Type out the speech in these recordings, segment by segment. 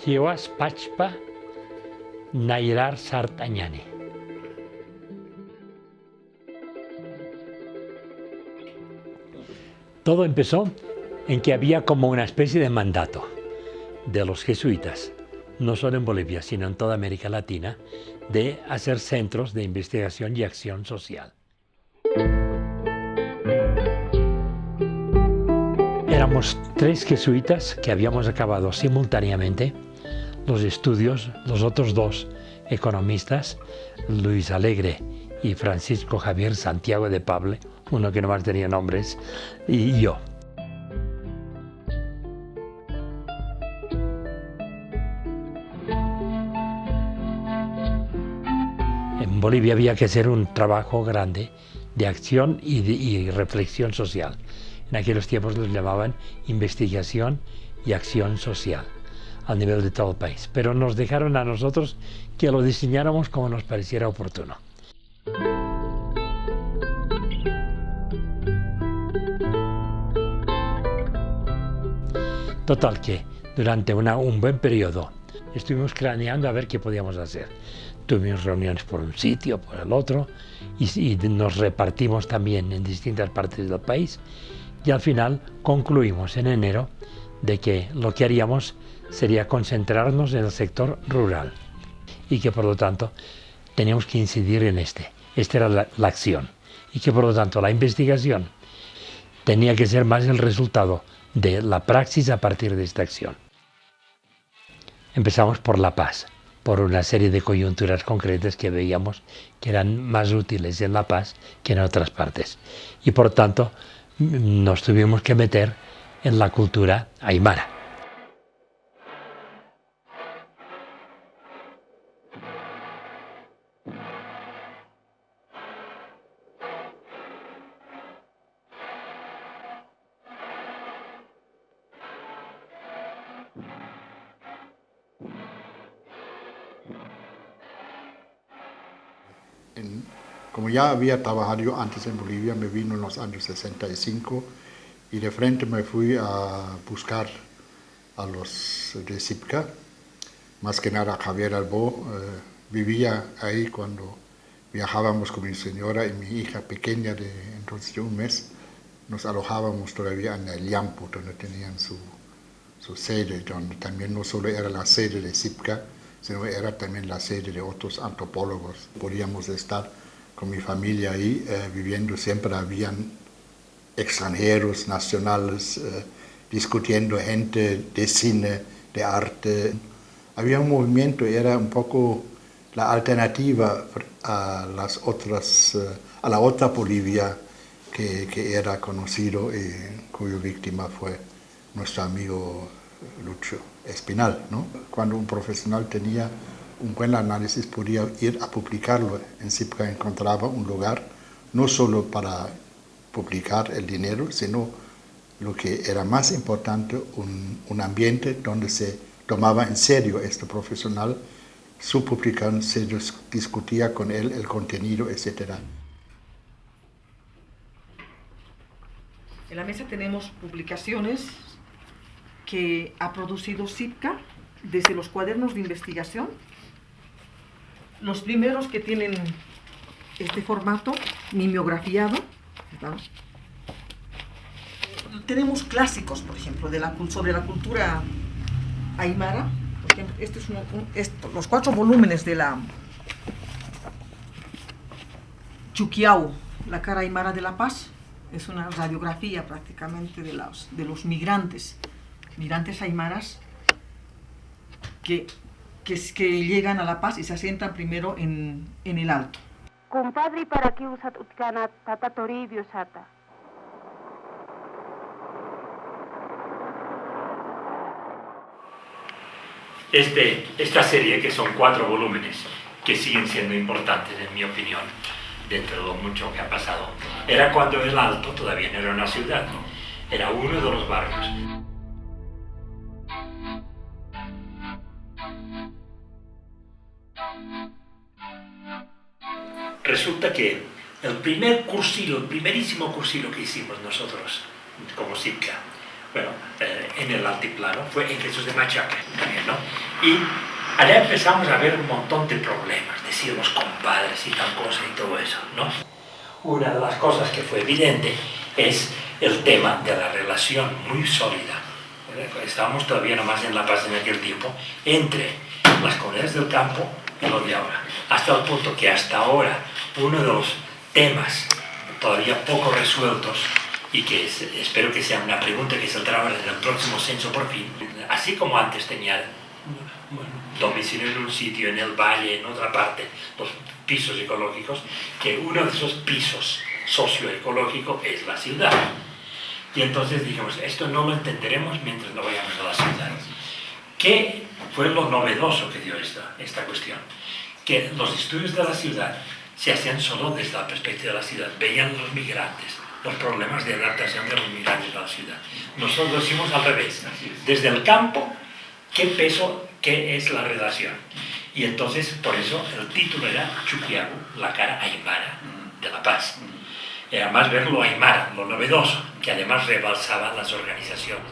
Jewas Pachpa Nairar Sartañane. Todo empezó en que había como una especie de mandato de los jesuitas, no solo en Bolivia, sino en toda América Latina, de hacer centros de investigación y acción social. Éramos 3 jesuitas que habíamos acabado simultáneamente los estudios, los otros 2 economistas, Luis Alegre y Francisco Javier Santiago de Pable, uno que nomás tenía nombres, y yo. En Bolivia había que hacer un trabajo grande de acción y reflexión social. En aquellos tiempos los llamaban investigación y acción social, al nivel de todo el país. Pero nos dejaron a nosotros que lo diseñáramos como nos pareciera oportuno. Total que durante un buen periodo estuvimos craneando a ver qué podíamos hacer. Tuvimos reuniones por un sitio, por el otro, y nos repartimos también en distintas partes del país. Y al final concluimos en enero de que lo que haríamos sería concentrarnos en el sector rural y que por lo tanto teníamos que incidir en esta era la acción, y que por lo tanto la investigación tenía que ser más el resultado de la praxis a partir de esta acción. Empezamos por La Paz, por una serie de coyunturas concretas que veíamos que eran más útiles en La Paz que en otras partes, y por tanto nos tuvimos que meter en la cultura aymara. Como ya había trabajado yo antes en Bolivia, me vino en los años 65 y de frente me fui a buscar a los de SIPCA, más que nada Javier Albó. Vivía ahí cuando viajábamos con mi señora y mi hija pequeña de entonces de un mes. Nos alojábamos todavía en el Yampu, donde tenían su sede, donde también no solo era la sede de SIPCA, sino era también la sede de otros antropólogos. Podíamos estar con mi familia ahí viviendo, siempre habían extranjeros, nacionales, discutiendo, gente de cine, de arte. Había un movimiento, era un poco la alternativa a la otra Bolivia que era conocido y cuya víctima fue nuestro amigo Lucho Espinal, ¿no? Cuando un profesional tenía un buen análisis podía ir a publicarlo. En SIPCA encontraba un lugar no solo para publicar el dinero, sino lo que era más importante, un ambiente donde se tomaba en serio este profesional, su publicación, se discutía con él el contenido, etc. En la mesa tenemos publicaciones que ha producido SIPCA desde los cuadernos de investigación. Los primeros que tienen este formato mimeografiado, ¿verdad? Tenemos clásicos, por ejemplo, sobre la cultura aymara. Por ejemplo, los 4 volúmenes de la Chuquiau, la cara aymara de La Paz. Es una radiografía prácticamente de los migrantes aymaras que llegan a La Paz y se asientan primero en el Alto. Compadre, ¿para qué usat utkana tata toribio sata? Esta serie, que son 4 volúmenes, que siguen siendo importantes en mi opinión, dentro de lo mucho que ha pasado, era cuando el Alto todavía no era una ciudad, ¿no? Era uno de los barrios. Resulta que el primerísimo cursillo que hicimos nosotros como SIPCA, en el altiplano fue en Jesús de Machaca también, ¿no? Y allá empezamos a ver un montón de problemas, decir los compadres y tal cosa y todo eso, ¿no? Una de las cosas que fue evidente es el tema de la relación muy sólida. Estábamos todavía nomás en La Paz en aquel tiempo, entre las comunidades del campo y los de ahora. Hasta el punto que hasta ahora uno de los temas todavía poco resueltos y que espero que sea una pregunta que saldrá en el próximo censo por fin, así como antes tenía domicilio en un sitio, en el valle, en otra parte, los pisos ecológicos, que uno de esos pisos socioecológicos es la ciudad. Y entonces dijimos, esto no lo entenderemos mientras no vayamos a la ciudad. ¿Qué fue lo novedoso que dio esta cuestión? Que los estudios de la ciudad se hacían solo desde la perspectiva de la ciudad. Veían los migrantes, los problemas de adaptación de los migrantes a la ciudad. Nosotros lo hicimos al revés. Desde el campo, ¿qué es la relación? Y entonces, por eso, el título era Chuquiagu, la cara aymara de La Paz. Era más ver lo aymara, lo novedoso, que además rebalsaba las organizaciones.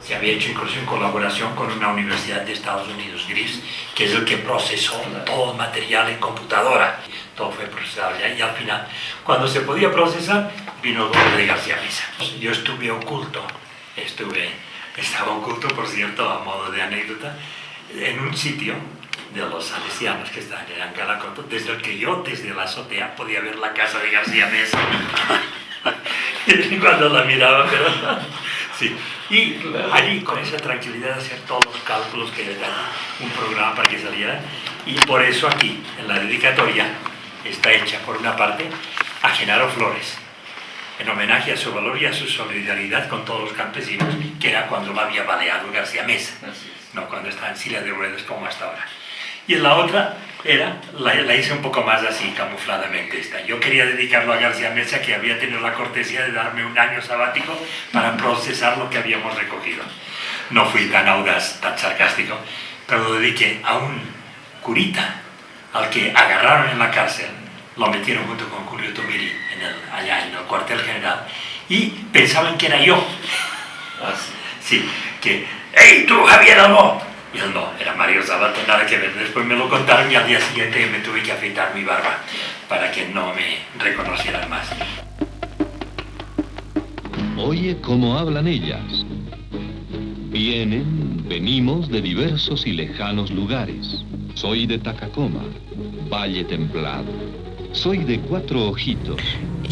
Se había hecho incluso en colaboración con una universidad de Estados Unidos, GRIS, que es el que procesó todo el material en computadora. Todo fue procesado ya, y al final, cuando se podía procesar, vino el golpe de García Meza. Yo estuve oculto, estaba oculto, por cierto, a modo de anécdota, en un sitio de los salesianos que están en Ancalacoto, desde el que yo, desde la azotea, podía ver la casa de García Meza. Y cuando la miraba, pero... Sí. Y allí, con esa tranquilidad, hacer todos los cálculos que le dan un programa para que saliera. Y por eso aquí, en la dedicatoria, está hecha, por una parte, a Genaro Flores, en homenaje a su valor y a su solidaridad con todos los campesinos, que era cuando lo había baleado García Meza, no cuando estaba en silla de ruedas como hasta ahora. Y en la otra la hice un poco más así, camufladamente esta. Yo quería dedicarlo a García Meza, que había tenido la cortesía de darme un año sabático para procesar lo que habíamos recogido. No fui tan audaz, tan sarcástico, pero lo dediqué a un curita al que agarraron en la cárcel, lo metieron junto con Julio Tomiri allá en el cuartel general, y pensaban que era yo. Sí, que, ¡hey, tú, Javier Albo! Y él no, era Mario Zabaleta, nada que ver. Después me lo contaron y al día siguiente me tuve que afeitar mi barba para que no me reconocieran más. Oye cómo hablan ellas. Venimos de diversos y lejanos lugares. Soy de Tacacoma, Valle Templado. Soy de Cuatro Ojitos.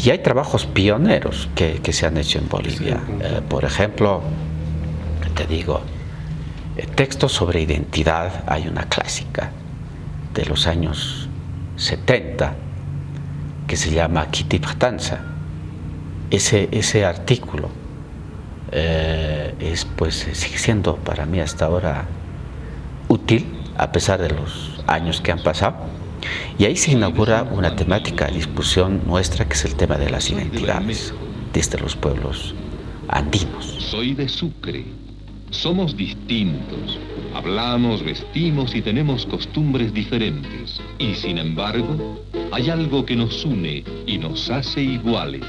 Y hay trabajos pioneros que se han hecho en Bolivia. Por ejemplo, te digo, textos sobre identidad. Hay una clásica de los años 70 que se llama Kitiptanza. Ese artículo sigue siendo para mí hasta ahora útil, a pesar de los años que han pasado. Y ahí se inaugura una temática de discusión nuestra, que es el tema de las identidades desde los pueblos andinos. Soy de Sucre. Somos distintos. Hablamos, vestimos y tenemos costumbres diferentes. Y sin embargo, hay algo que nos une y nos hace iguales.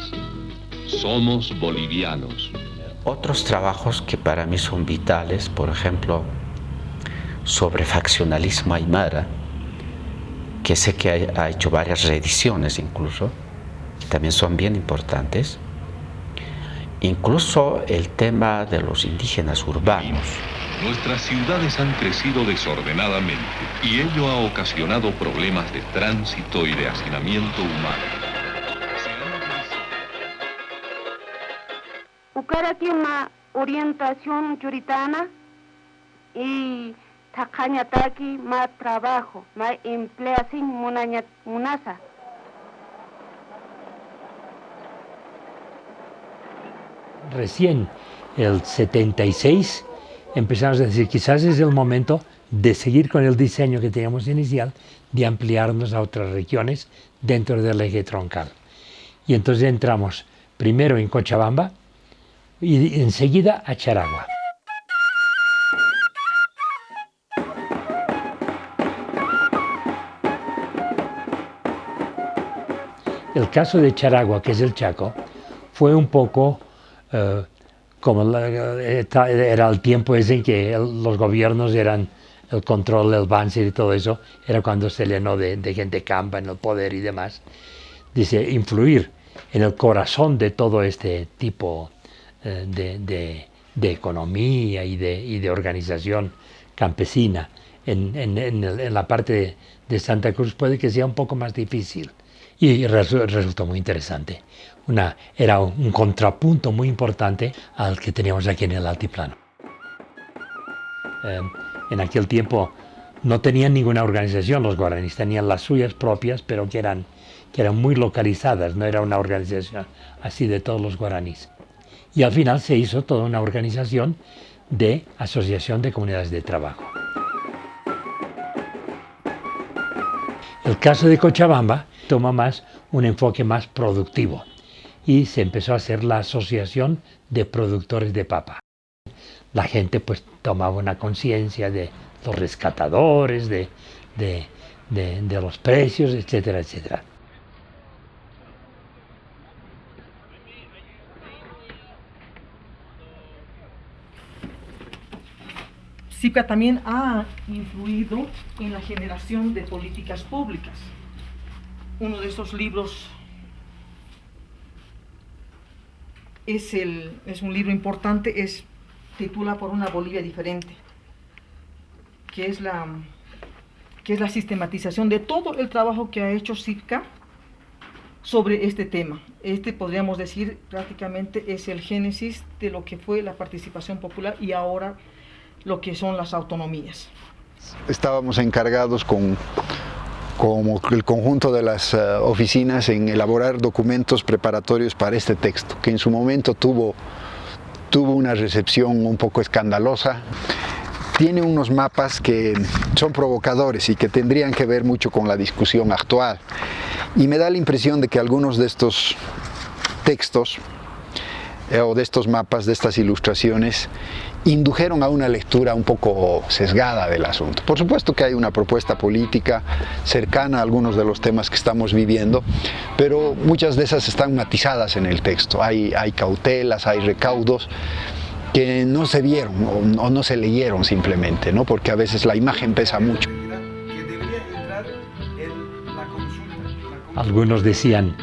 Somos bolivianos. Otros trabajos que para mí son vitales, por ejemplo, sobre faccionalismo aymara, que sé que ha hecho varias reediciones incluso, también son bien importantes. Incluso el tema de los indígenas urbanos. Nuestras ciudades han crecido desordenadamente y ello ha ocasionado problemas de tránsito y de hacinamiento humano. Ucaratima orientación yuritana y tacañataki más trabajo, más empleación munasa. Recién el 76 empezamos a decir, quizás es el momento de seguir con el diseño que teníamos inicial, de ampliarnos a otras regiones dentro del eje troncal. Y entonces entramos primero en Cochabamba y enseguida a Charagua. El caso de Charagua, que es el Chaco, fue un poco como era el tiempo ese en que los gobiernos eran el control del Banzer y todo eso, era cuando se llenó de gente campa en el poder y demás. Dice, influir en el corazón de todo este tipo de economía y de organización campesina en la parte de Santa Cruz puede que sea un poco más difícil. Y resultó muy interesante. Era un contrapunto muy importante al que teníamos aquí en el altiplano. En aquel tiempo no tenían ninguna organización, los guaraníes tenían las suyas propias, pero que eran muy localizadas, no era una organización así de todos los guaraníes. Y al final se hizo toda una organización de asociación de comunidades de trabajo. El caso de Cochabamba toma más un enfoque más productivo y se empezó a hacer la asociación de productores de papa. La gente pues tomaba una conciencia de los rescatadores, de los precios, etcétera, etcétera. SIPCA también ha influido en la generación de políticas públicas. Uno de esos libros es un libro importante, titula Por una Bolivia diferente, que es la sistematización de todo el trabajo que ha hecho SIPCA sobre este tema. Podríamos decir, prácticamente es el génesis de lo que fue la participación popular y ahora lo que son las autonomías. Estábamos encargados como el conjunto de las oficinas en elaborar documentos preparatorios para este texto, que en su momento tuvo una recepción un poco escandalosa. Tiene unos mapas que son provocadores y que tendrían que ver mucho con la discusión actual. Y me da la impresión de que algunos de estos textos o de estos mapas, de estas ilustraciones, indujeron a una lectura un poco sesgada del asunto. Por supuesto que hay una propuesta política cercana a algunos de los temas que estamos viviendo, pero muchas de esas están matizadas en el texto. Hay cautelas, hay recaudos que no se vieron o no se leyeron simplemente, ¿no? Porque a veces la imagen pesa mucho. Algunos decían,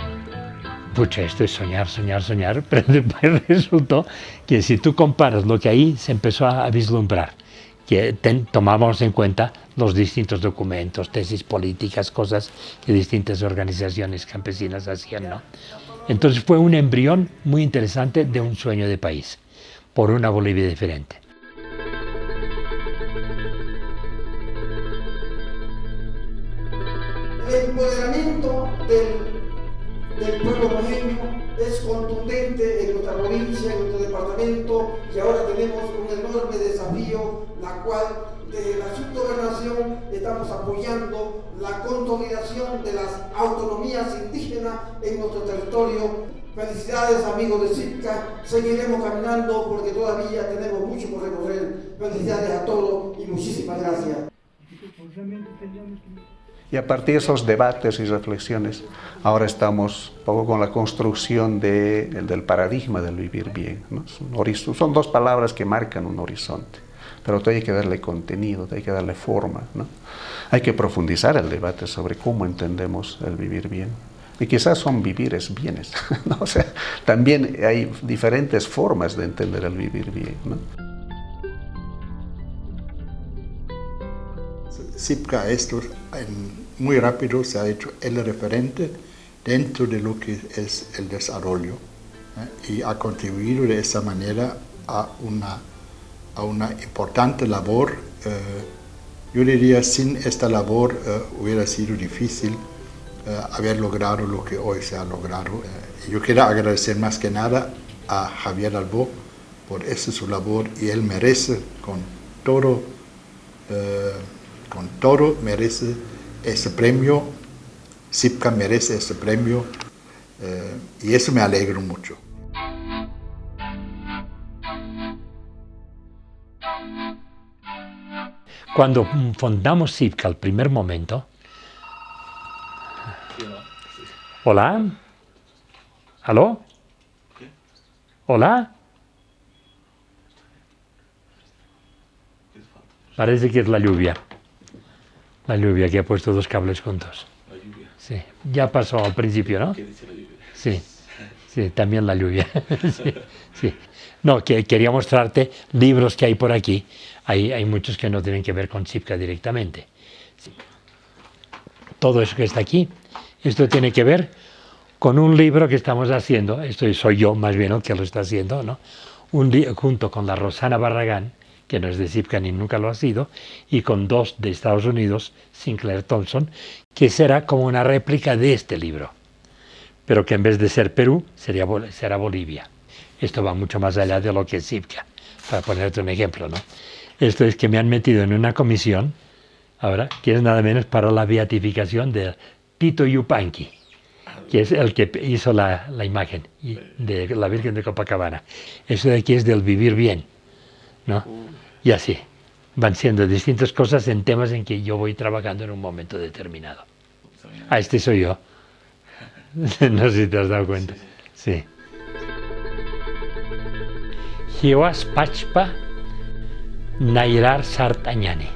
pucha, esto es soñar, soñar, soñar, pero después resultó que si tú comparas lo que ahí se empezó a vislumbrar, que tomábamos en cuenta los distintos documentos, tesis políticas, cosas que distintas organizaciones campesinas hacían, ¿no? Entonces fue un embrión muy interesante de un sueño de país, por una Bolivia diferente. El empoderamiento del pueblo mojeño es contundente en nuestra provincia, en nuestro departamento, y ahora tenemos un enorme desafío, la cual desde la subgobernación estamos apoyando la consolidación de las autonomías indígenas en nuestro territorio. Felicidades, amigos de SIPCA, seguiremos caminando porque todavía tenemos mucho por recorrer. Felicidades a todos y muchísimas gracias. Y a partir de esos debates y reflexiones, ahora estamos un poco con la construcción del paradigma del vivir bien, ¿no? Son dos palabras que marcan un horizonte, pero hay que darle contenido, hay que darle forma, ¿no? Hay que profundizar el debate sobre cómo entendemos el vivir bien. Y quizás son vivires bienes, ¿no? O sea, también hay diferentes formas de entender el vivir bien, ¿no? SIPCA muy rápido se ha hecho el referente dentro de lo que es el desarrollo, y ha contribuido de esa manera a una importante labor. Yo diría, sin esta labor hubiera sido difícil haber logrado lo que hoy se ha logrado. Yo quiero agradecer más que nada a Javier Albó por esa su labor, y él merece con todo merece ese premio. SIPCA merece ese premio, y eso me alegro mucho. Cuando fundamos SIPCA al primer momento, ¿hola? ¿Aló? ¿Hola? Parece que es la lluvia. La lluvia que ha puesto dos cables juntos. La lluvia. Sí, ya pasó al principio, ¿no? ¿Qué dice la lluvia? Sí, sí, también la lluvia. Sí, sí. No, que quería mostrarte libros que hay por aquí. Hay muchos que no tienen que ver con Sipka directamente. Sí. Todo eso que está aquí, esto tiene que ver con un libro que estamos haciendo. Esto soy yo más bien el que lo está haciendo, ¿no? Junto con la Rosana Barragán, que no es de Sipka ni nunca lo ha sido, y con dos de Estados Unidos, Sinclair Thompson, que será como una réplica de este libro, pero que en vez de ser Perú, será Bolivia. Esto va mucho más allá de lo que es Sipka, para ponerte un ejemplo, ¿no? Esto es que me han metido en una comisión, ahora, que es nada menos para la beatificación de Tito Yupanqui, que es el que hizo la imagen de la Virgen de Copacabana. Eso de aquí es del vivir bien, ¿no? Y así, van siendo distintas cosas en temas en que yo voy trabajando en un momento determinado. Ah, este soy yo. No sé si te has dado cuenta. Sí. Hiwas Pachpa Nairar Sartañane.